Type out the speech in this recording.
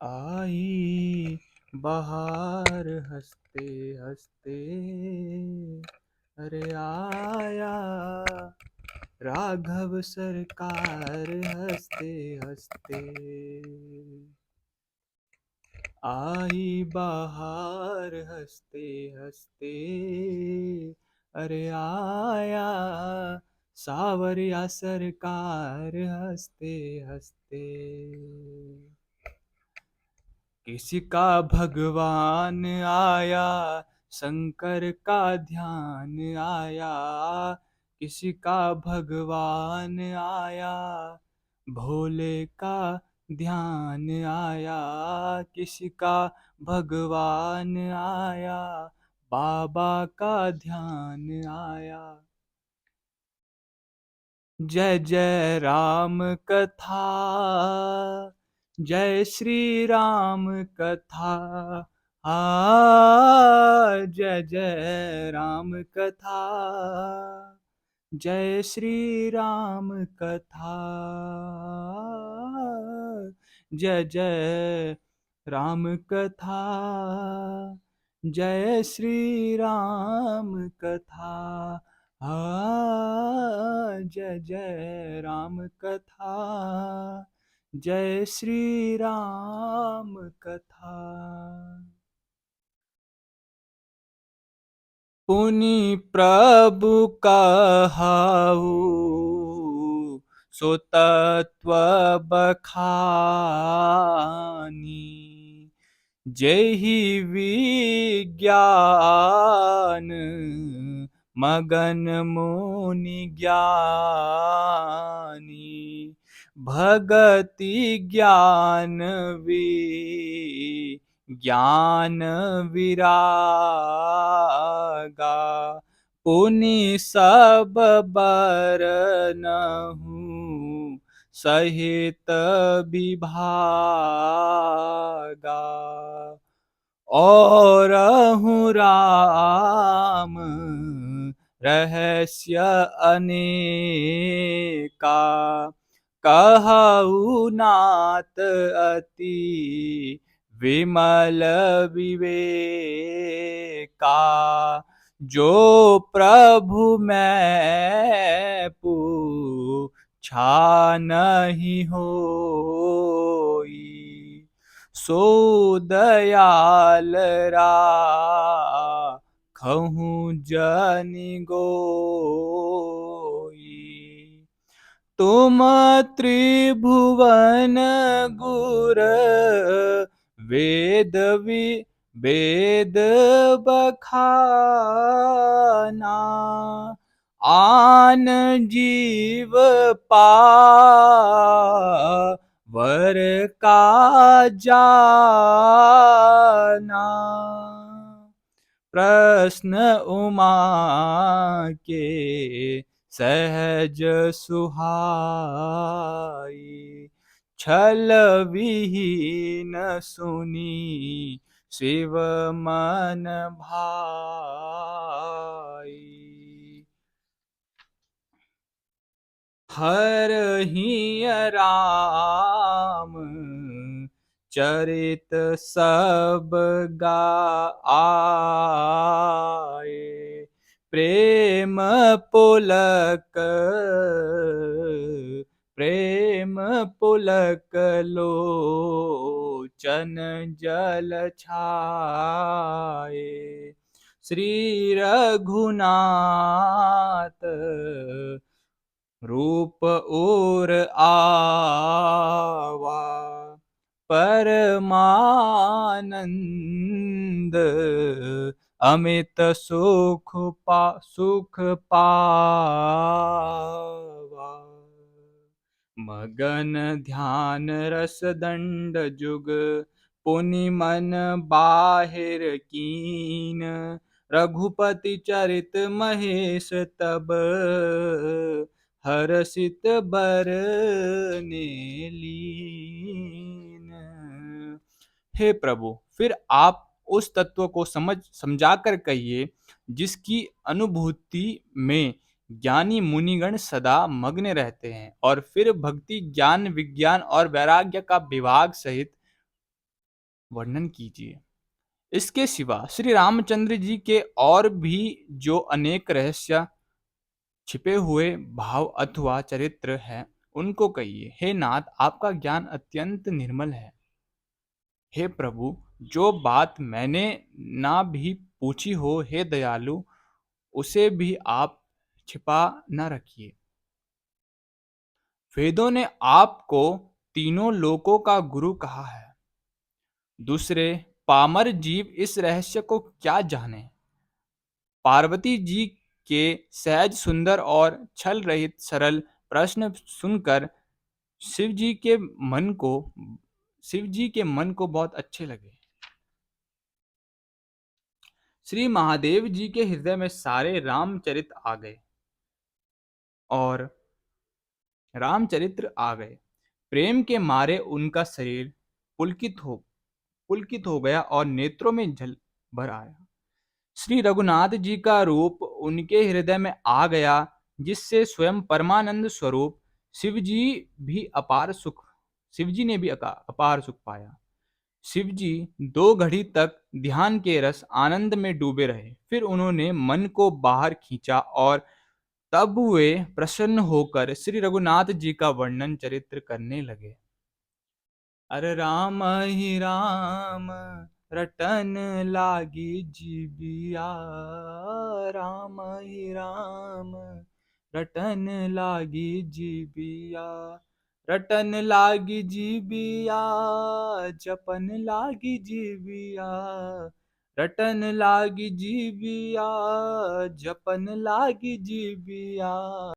आई बहार हंसते हंसते, अरे आया राघव सरकार हंसते हंसते। आई बहार हंसते हंसते, अरे आया सावरिया सरकार हंसते हंसते। किसी का भगवान आया, शंकर का ध्यान आया। किसी का भगवान आया, भोले का ध्यान आया। किसी का भगवान आया, बाबा का ध्यान आया। जय जय राम कथा, जय श्री राम कथा। जय जय राम कथा, जय श्री राम कथा। जय जय राम कथा, जय श्री राम कथा। जय जय राम कथा, जय श्री राम कथा। पुनि प्रभु कहाऊ, सो तत्व बखानी। जेहि विज्ञान मगन मुनि ज्ञानी। भगति ज्ञान ज्ञान विरागा। पुनि सब बरनहु, सहित विभागा। औरहु राम रहस्य अनेका। कहऊ नाथ अति विमल विवेका। जो प्रभु मैं पूछा नहीं होई, सो दयाल राखहु जनि गोई। तुम त्रिभुवन गुर, वेद वेद बखाना। आन जीव पावर का जाना। प्रश्न उमा के सहज सुहाई। छल विहीन सुनी शिव मन भाई। हर ही राम चरित सब गाए। प्रेम पुलक प्रेम पुलक लोचन जल छाए। श्री रघुनाथ रूप और आवा। परमानंद अमित सुख पावा। मगन ध्यान रस दंड जुग, पुनि मन बाहिर कीन। रघुपति चरित महेश तब, हर्षित बरने लीन। हे प्रभु, फिर आप उस तत्व को समझाकर कहिए जिसकी अनुभूति में ज्ञानी मुनिगण सदा मग्न रहते हैं, और फिर भक्ति ज्ञान विज्ञान और वैराग्य का विभाग सहित वर्णन कीजिए। इसके सिवा श्री रामचंद्र जी के और भी जो अनेक रहस्य छिपे हुए भाव अथवा चरित्र हैं, उनको कहिए। हे नाथ, आपका ज्ञान अत्यंत निर्मल है। हे प्रभु, जो बात मैंने ना भी पूछी हो, हे दयालु, उसे भी आप छिपा न रखिए। वेदों ने आपको तीनों लोकों का गुरु कहा है। दूसरे पामर जीव इस रहस्य को क्या जाने। पार्वती जी के सहज सुंदर और छल रहित सरल प्रश्न सुनकर शिव जी के मन को शिव जी के मन को बहुत अच्छे लगे। श्री महादेव जी के हृदय में सारे रामचरित आ गए और रामचरित्र आ गए। प्रेम के मारे उनका शरीर पुलकित हो गया और नेत्रों में जल भर आया। श्री रघुनाथ जी का रूप उनके हृदय में आ गया, जिससे स्वयं परमानंद स्वरूप शिव जी भी अपार सुख शिव जी ने भी अपार सुख पाया। शिव जी 2 घड़ी तक ध्यान के रस आनंद में डूबे रहे। फिर उन्होंने मन को बाहर खींचा और तब वे प्रसन्न होकर श्री रघुनाथ जी का वर्णन चरित्र करने लगे। अरे राम ही राम रटन लागी जीबिया, राम ही राम रटन लागी जीबिया, रटन लागी जीबिया, जपन लागी जीबिया, रटन लागी जीबिया, जपन लागी जीबिया।